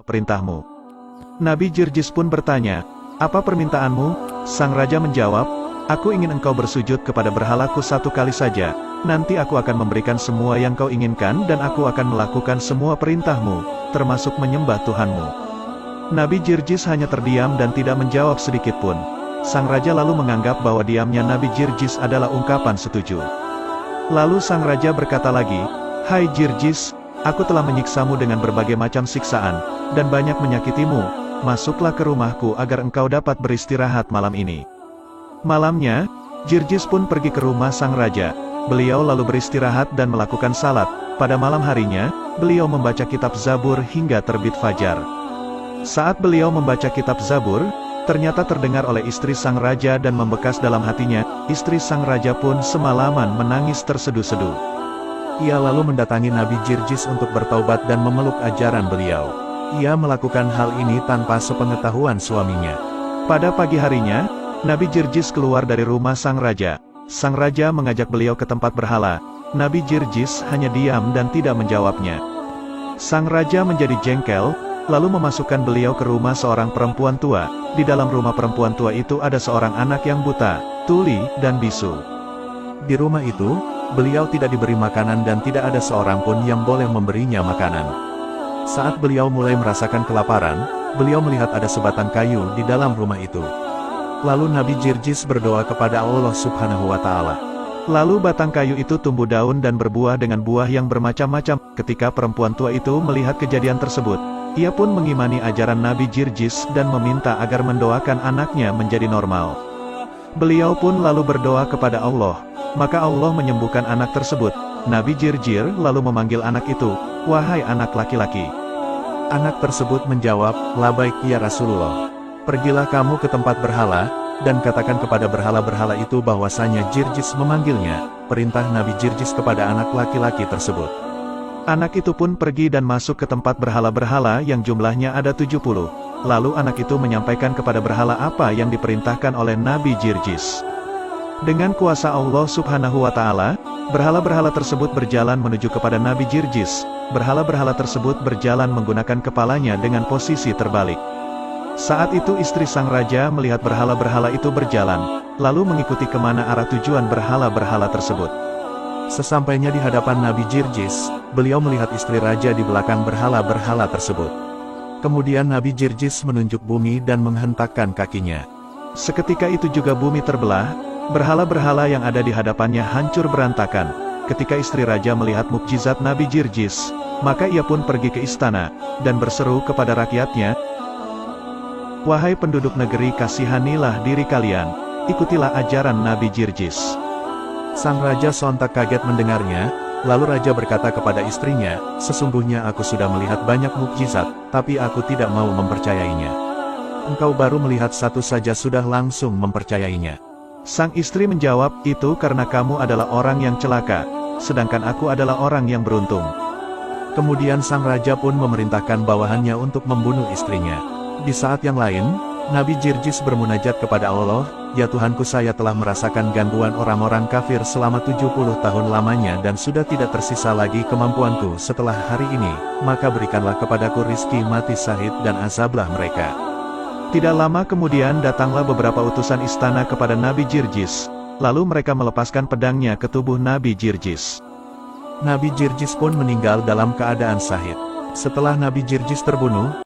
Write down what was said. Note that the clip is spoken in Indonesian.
perintahmu. Nabi Jirjis pun bertanya, apa permintaanmu? Sang raja menjawab, aku ingin engkau bersujud kepada berhalaku 1 kali saja, nanti aku akan memberikan semua yang kau inginkan dan aku akan melakukan semua perintahmu, termasuk menyembah Tuhanmu. Nabi Jirjis hanya terdiam dan tidak menjawab sedikit pun. Sang raja lalu menganggap bahwa diamnya Nabi Jirjis adalah ungkapan setuju. Lalu sang raja berkata lagi, hai Jirjis, aku telah menyiksamu dengan berbagai macam siksaan, dan banyak menyakitimu, masuklah ke rumahku agar engkau dapat beristirahat malam ini. Malamnya, Jirjis pun pergi ke rumah sang raja. Beliau lalu beristirahat dan melakukan salat. Pada malam harinya, beliau membaca kitab Zabur hingga terbit fajar. Saat beliau membaca kitab Zabur, ternyata terdengar oleh istri sang raja dan membekas dalam hatinya. Istri sang raja pun semalaman menangis terseduh-seduh. Ia lalu mendatangi Nabi Jirjis untuk bertaubat dan memeluk ajaran beliau. Ia melakukan hal ini tanpa sepengetahuan suaminya. Pada pagi harinya, Nabi Jirjis keluar dari rumah sang raja. Sang raja mengajak beliau ke tempat berhala. Nabi Jirjis hanya diam dan tidak menjawabnya. Sang raja menjadi jengkel, lalu memasukkan beliau ke rumah seorang perempuan tua. Di dalam rumah perempuan tua itu ada seorang anak yang buta, tuli, dan bisu. Di rumah itu, beliau tidak diberi makanan dan tidak ada seorang pun yang boleh memberinya makanan. Saat beliau mulai merasakan kelaparan, beliau melihat ada sebatang kayu di dalam rumah itu. Lalu Nabi Jirjis berdoa kepada Allah Subhanahu wa Ta'ala. Lalu batang kayu itu tumbuh daun dan berbuah dengan buah yang bermacam-macam. Ketika perempuan tua itu melihat kejadian tersebut, ia pun mengimani ajaran Nabi Jirjis dan meminta agar mendoakan anaknya menjadi normal. Beliau pun lalu berdoa kepada Allah, maka Allah menyembuhkan anak tersebut. Nabi Jirjis lalu memanggil anak itu, wahai anak laki-laki. Anak tersebut menjawab, labaik ya Rasulullah. Pergilah kamu ke tempat berhala, dan katakan kepada berhala-berhala itu bahwasanya Jirjis memanggilnya. Perintah Nabi Jirjis kepada anak laki-laki tersebut. Anak itu pun pergi dan masuk ke tempat berhala-berhala yang jumlahnya ada 70. Lalu anak itu menyampaikan kepada berhala apa yang diperintahkan oleh Nabi Jirjis. Dengan kuasa Allah Subhanahu wa Ta'ala, berhala-berhala tersebut berjalan menuju kepada Nabi Jirjis. Berhala-berhala tersebut berjalan menggunakan kepalanya dengan posisi terbalik. Saat itu istri sang raja melihat berhala-berhala itu berjalan, lalu mengikuti kemana arah tujuan berhala-berhala tersebut. Sesampainya di hadapan Nabi Jirjis, beliau melihat istri raja di belakang berhala-berhala tersebut. Kemudian Nabi Jirjis menunjuk bumi dan menghentakkan kakinya. Seketika itu juga bumi terbelah, berhala-berhala yang ada di hadapannya hancur berantakan. Ketika istri raja melihat mukjizat Nabi Jirjis, maka ia pun pergi ke istana, dan berseru kepada rakyatnya, wahai penduduk negeri, kasihanilah diri kalian, ikutilah ajaran Nabi Jirjis. Sang raja sontak kaget mendengarnya, lalu raja berkata kepada istrinya, sesungguhnya aku sudah melihat banyak mukjizat, tapi aku tidak mau mempercayainya. Engkau baru melihat satu saja sudah langsung mempercayainya. Sang istri menjawab, itu karena kamu adalah orang yang celaka, sedangkan aku adalah orang yang beruntung. Kemudian sang raja pun memerintahkan bawahannya untuk membunuh istrinya. Di saat yang lain, Nabi Jirjis bermunajat kepada Allah, ya Tuhanku, saya telah merasakan gangguan orang-orang kafir selama 70 tahun lamanya dan sudah tidak tersisa lagi kemampuanku setelah hari ini, maka berikanlah kepadaku rizki mati syahid dan azablah mereka. Tidak lama kemudian datanglah beberapa utusan istana kepada Nabi Jirjis, lalu mereka melepaskan pedangnya ke tubuh Nabi Jirjis. Nabi Jirjis pun meninggal dalam keadaan syahid. Setelah Nabi Jirjis terbunuh,